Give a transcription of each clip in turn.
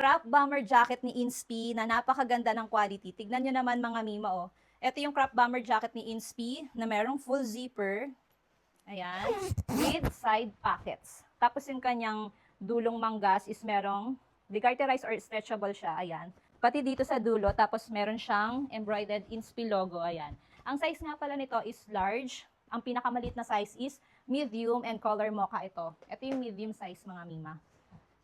Crop bomber jacket ni Inspi na napakaganda ng quality. Tignan nyo naman mga mima, oh. Ito yung crop bomber jacket ni Inspi na merong full zipper. Ayan. With side pockets. Tapos yung kanyang dulong manggas is merong degarterized or stretchable siya. Ayan. Pati dito sa dulo, tapos meron siyang embroidered Inspi logo. Ayan. Ang size nga pala nito is large. Ang pinakamalit na size is medium and color mocha ito. Ito yung medium size mga mima.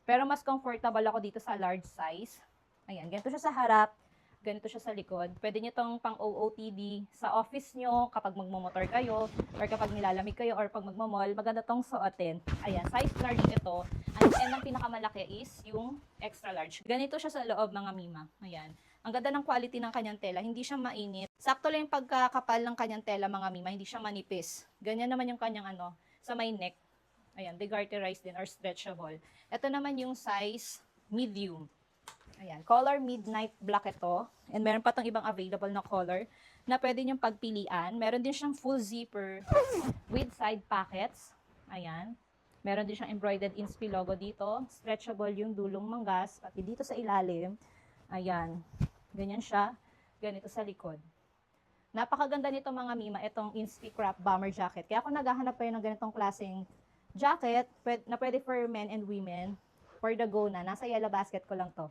Pero mas comfortable ako dito sa large size. Ayan, ganito siya sa harap, ganito siya sa likod. Pwede nyo itong pang OOTD sa office nyo, kapag magmumotor kayo, or kapag nilalamig kayo, or pag magmamall, maganda tong suotin. Ayan, size large ito. And ang pinakamalaki is yung extra large. Ganito siya sa loob mga mima. Ayan. Ang ganda ng quality ng kanyang tela, hindi siya mainit. Sakto lang yung pagkakapal ng kanyang tela mga mima, hindi siya manipis. Ganyan naman yung kanyang sa may neck. Ayan, degarterized din or stretchable. Ito naman yung size medium. Ayan, color midnight black ito. And meron pa tong ibang available na color na pwede nyong pagpilian. Meron din siyang full zipper with side pockets. Ayan. Meron din siyang embroidered Inspi logo dito. Stretchable yung dulong manggas. Pati dito sa ilalim. Ayan. Ganyan siya. Ganito sa likod. Napakaganda nito mga mima, itong Inspi Crop Bomber Jacket. Kaya ako naghahanap pa yun ng ganitong klaseng jacket na pwede for men and women for the go na. Nasa Yellow Basket ko lang to.